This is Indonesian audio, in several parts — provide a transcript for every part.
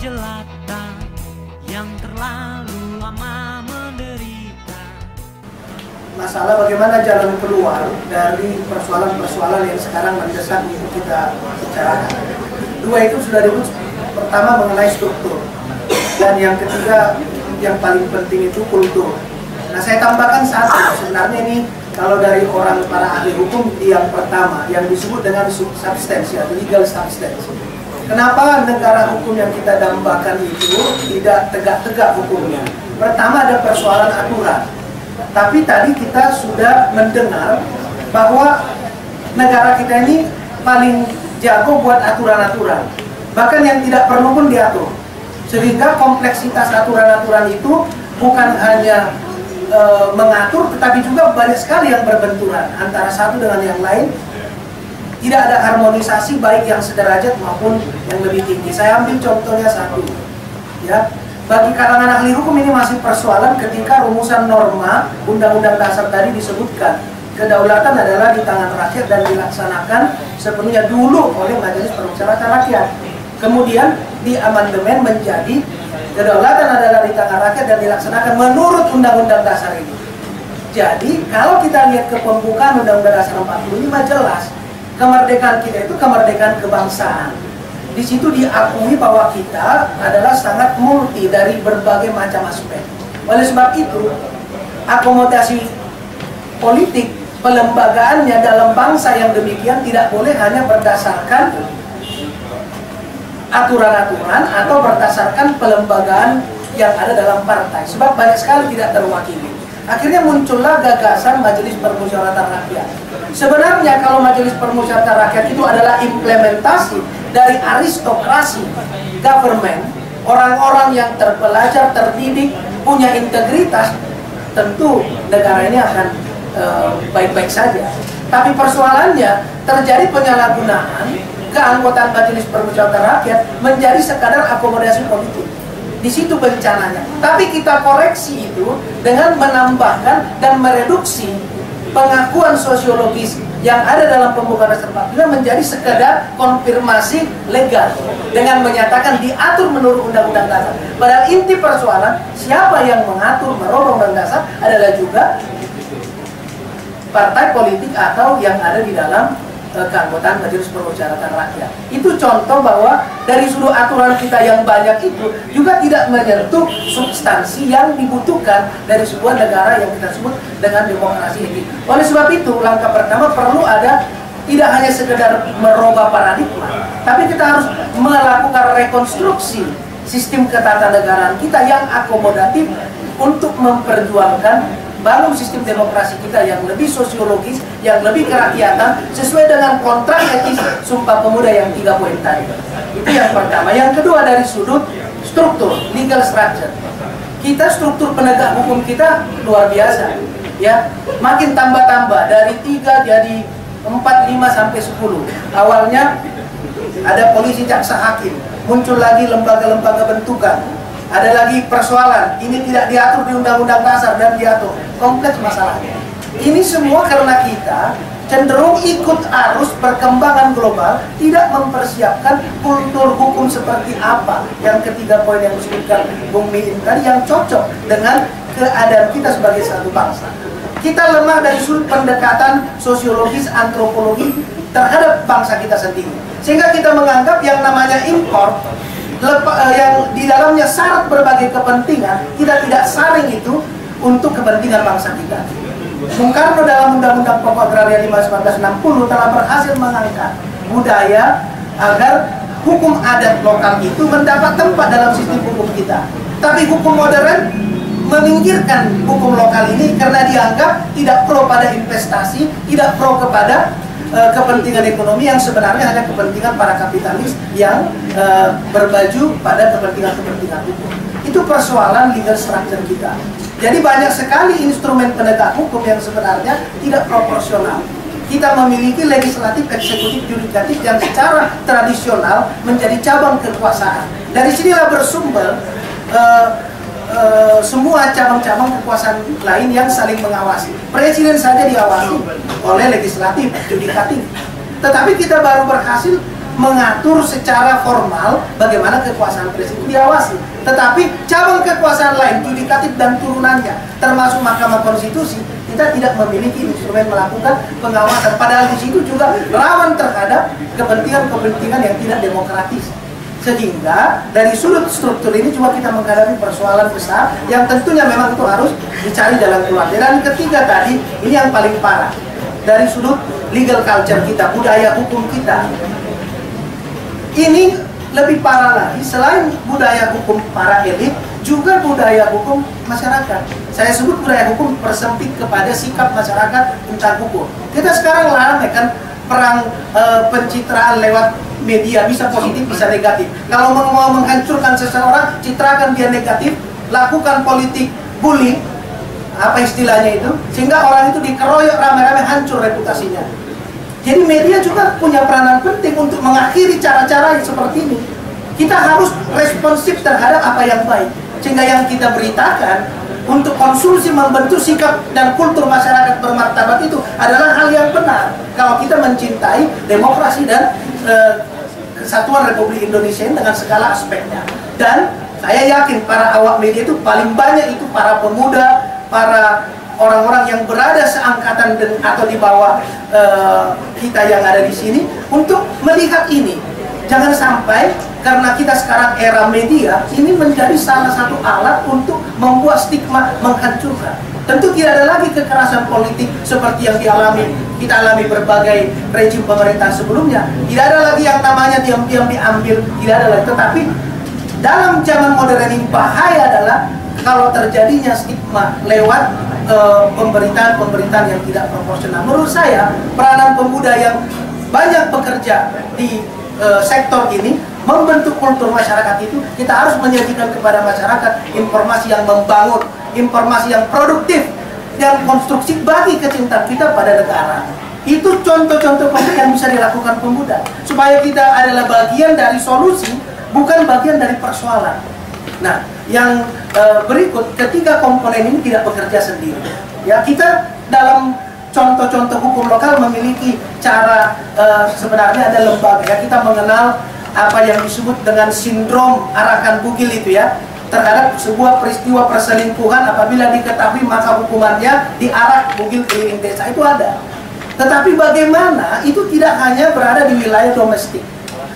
jelata yang terlalu lama menderita. Masalah bagaimana jalan keluar dari persoalan-persoalan yang sekarang mendesak untuk kita bicarakan. Dua itu sudah disebut, pertama mengenai struktur, dan yang ketiga yang paling penting itu kultur. Nah, saya tambahkan satu, sebenarnya ini kalau dari orang para ahli hukum, yang pertama yang disebut dengan substansi atau legal substance. Kenapa negara hukum yang kita dambakan itu tidak tegak-tegak hukumnya? Pertama ada persoalan aturan. Tapi tadi kita sudah mendengar bahwa negara kita ini paling jago buat aturan-aturan. Bahkan yang tidak perlu pun diatur. Sehingga kompleksitas aturan-aturan itu bukan hanya mengatur, tetapi juga banyak sekali yang berbenturan antara satu dengan yang lain. Tidak ada harmonisasi baik yang sederajat maupun yang lebih tinggi. Saya ambil contohnya satu, ya. Bagi kalangan ahli hukum ini masih persoalan ketika rumusan norma Undang-Undang Dasar tadi disebutkan kedaulatan adalah di tangan rakyat dan dilaksanakan sepenuhnya dulu oleh Majelis Permusyawaratan Rakyat. Kemudian di amandemen menjadi kedaulatan adalah di tangan rakyat dan dilaksanakan menurut Undang-Undang Dasar ini. Jadi kalau kita lihat ke pembukaan Undang-Undang Dasar 45 jelas kemerdekaan kita itu kemerdekaan kebangsaan. Di situ diakui bahwa kita adalah sangat multi dari berbagai macam aspek. Oleh sebab itu, akomodasi politik pelembagaannya dalam bangsa yang demikian tidak boleh hanya berdasarkan aturan-aturan atau berdasarkan pelembagaan yang ada dalam partai. Sebab banyak sekali tidak terwakili. Akhirnya muncullah gagasan Majelis Permusyawaratan Rakyat. Sebenarnya kalau Majelis Permusyawaratan Rakyat itu adalah implementasi dari aristokrasi government, orang-orang yang terpelajar, terdidik, punya integritas, tentu negara ini akan baik-baik saja. Tapi persoalannya terjadi penyalahgunaan keanggotaan Majelis Permusyawaratan Rakyat menjadi sekadar akomodasi politik. Di situ bencananya. Tapi kita koreksi itu dengan menambahkan dan mereduksi pengakuan sosiologis yang ada dalam pembukaan Dasar 45 menjadi sekedar konfirmasi legal dengan menyatakan diatur menurut Undang-Undang Dasar. Padahal inti persoalan siapa yang mengatur merubah Undang-Undang Dasar adalah juga partai politik atau yang ada di dalam keanggotaan Majelis Permusyawaratan Rakyat. Itu contoh bahwa dari sudut aturan kita yang banyak itu juga tidak menyentuh substansi yang dibutuhkan dari sebuah negara yang kita sebut dengan demokrasi ini. Oleh sebab itu, langkah pertama perlu ada tidak hanya sekedar merubah paradigma, tapi kita harus melakukan rekonstruksi sistem ketatanegaraan kita yang akomodatif untuk memperjuangkan bangun sistem demokrasi kita yang lebih sosiologis, yang lebih kerakyatan, sesuai dengan kontrak etis Sumpah Pemuda yang 3 poin tadi. Itu yang pertama. Yang kedua dari sudut struktur, legal structure. Kita struktur penegak hukum kita luar biasa, ya. Makin tambah-tambah dari 3 jadi 4, 5 sampai 10. Awalnya ada polisi, jaksa, hakim, muncul lagi lembaga-lembaga bentukan. Ada lagi persoalan, ini tidak diatur di Undang-Undang Dasar dan diatur. Kompleks masalahnya. Ini semua karena kita cenderung ikut arus perkembangan global, tidak mempersiapkan kultur hukum seperti apa. Yang ketiga poin yang disebutkan Bung Miin tadi yang cocok dengan keadaan kita sebagai satu bangsa. Kita lemah dari sudut pendekatan sosiologis, antropologi terhadap bangsa kita sendiri. Sehingga kita menganggap yang namanya impor yang di dalamnya syarat berbagai kepentingan, kita tidak saring itu untuk kepentingan bangsa kita. Bung Karno dalam Undang-Undang Pokok Agraria 1960 telah berhasil mengangkat budaya agar hukum adat lokal itu mendapat tempat dalam sistem hukum kita. Tapi hukum modern meminggirkan hukum lokal ini karena dianggap tidak pro pada investasi, tidak pro kepada kepentingan ekonomi yang sebenarnya hanya kepentingan para kapitalis yang berbaju pada kepentingan-kepentingan hukum. Itu persoalan legal structure kita. Jadi banyak sekali instrumen penegak hukum yang sebenarnya tidak proporsional. Kita memiliki legislatif, eksekutif, yudikatif yang secara tradisional menjadi cabang kekuasaan. Dari sinilah bersumber semua cabang-cabang kekuasaan lain yang saling mengawasi. Presiden saja diawasi oleh legislatif, yudikatif. Tetapi kita baru berhasil mengatur secara formal bagaimana kekuasaan presiden diawasi. Tetapi cabang kekuasaan lain, yudikatif dan turunannya, termasuk Mahkamah Konstitusi, kita tidak memiliki instrumen melakukan pengawasan. Padahal di situ juga rawan terhadap kepentingan-kepentingan yang tidak demokratis. Sehingga dari sudut struktur ini juga kita menghadapi persoalan besar yang tentunya memang itu harus dicari jalan keluar. Dan ketiga tadi, ini yang paling parah. Dari sudut legal culture kita, budaya hukum kita. Ini lebih parah lagi, selain budaya hukum para elit, juga budaya hukum masyarakat. Saya sebut budaya hukum persempit kepada sikap masyarakat tentang hukum. Kita sekarang ramai kan perang pencitraan lewat media, bisa positif, bisa negatif. Kalau mau menghancurkan seseorang, citrakan dia negatif, lakukan politik bullying, apa istilahnya itu, sehingga orang itu dikeroyok rame-rame, hancur reputasinya. Jadi media juga punya peranan penting untuk mengakhiri cara-cara yang seperti ini. Kita harus responsif terhadap apa yang baik, sehingga yang kita beritakan untuk konsumsi membentuk sikap dan kultur masyarakat bermartabat itu adalah hal yang benar. Kalau kita mencintai demokrasi dan kesatuan Republik Indonesia dengan segala aspeknya. Dan saya yakin para awak media itu paling banyak itu para pemuda, para orang-orang yang berada seangkatan atau di bawah kita yang ada di sini untuk melihat ini. Jangan sampai karena kita sekarang era media ini menjadi salah satu alat untuk membuat stigma menghancurkan. Tentu tidak ada lagi kekerasan politik seperti yang kita alami berbagai rejim pemerintahan sebelumnya. Tidak ada lagi yang namanya diam-diam diambil, tidak ada lagi. Tetapi dalam zaman modern ini bahaya adalah kalau terjadinya stigma lewat pemberitaan-pemberitaan yang tidak proporsional. Menurut saya, peranan pemuda yang banyak bekerja di sektor ini membentuk kultur masyarakat itu, kita harus menyajikan kepada masyarakat informasi yang membangun, informasi yang produktif dan konstruksi bagi kecintaan kita pada negara. Itu contoh-contoh konkret yang bisa dilakukan pemuda, supaya kita adalah bagian dari solusi, bukan bagian dari persoalan. Nah, yang berikut, ketiga komponen ini tidak bekerja sendiri. Ya, kita dalam contoh-contoh hukum lokal memiliki cara, sebenarnya ada lembaga. Ya, kita mengenal apa yang disebut dengan sindrom arakan bugil itu ya, terhadap sebuah peristiwa perselingkuhan apabila diketahui maka hukumannya diarak bugil keliling desa, itu ada. Tetapi bagaimana itu tidak hanya berada di wilayah domestik.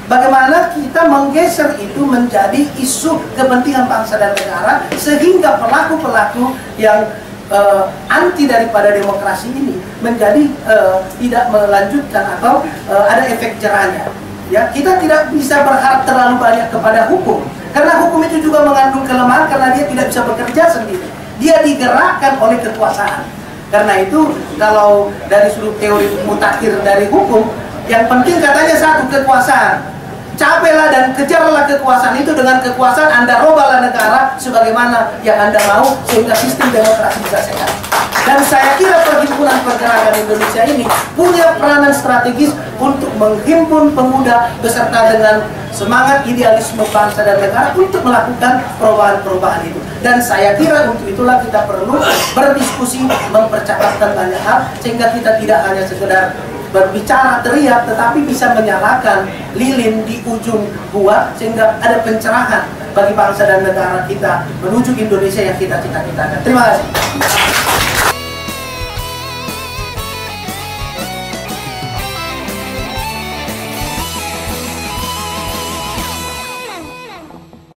Bagaimana kita menggeser itu menjadi isu kepentingan bangsa dan negara, sehingga pelaku-pelaku yang anti daripada demokrasi ini menjadi tidak melanjutkan atau ada efek jerahnya. Ya, kita tidak bisa berharap terlalu banyak kepada hukum, karena hukum itu juga mengandung kelemahan karena dia tidak bisa bekerja sendiri. Dia digerakkan oleh kekuasaan. Karena itu kalau dari sudut teori mutakhir dari hukum, yang penting katanya satu, kekuasaan. Capailah dan kejarlah kekuasaan itu, dengan kekuasaan Anda robalah negara sebagaimana yang Anda mau, sehingga sistem demokrasi bisa sehat. Dan saya kira Perhimpunan Pergerakan Indonesia ini punya peranan strategis untuk menghimpun pemuda beserta dengan semangat idealisme bangsa dan negara untuk melakukan perubahan-perubahan itu. Dan saya kira untuk itulah kita perlu berdiskusi, mempercakapkan banyak hal, sehingga kita tidak hanya sekedar berbicara teriak, tetapi bisa menyalakan lilin di ujung gua, sehingga ada pencerahan bagi bangsa dan negara kita menuju Indonesia yang kita cita-citakan. Terima kasih.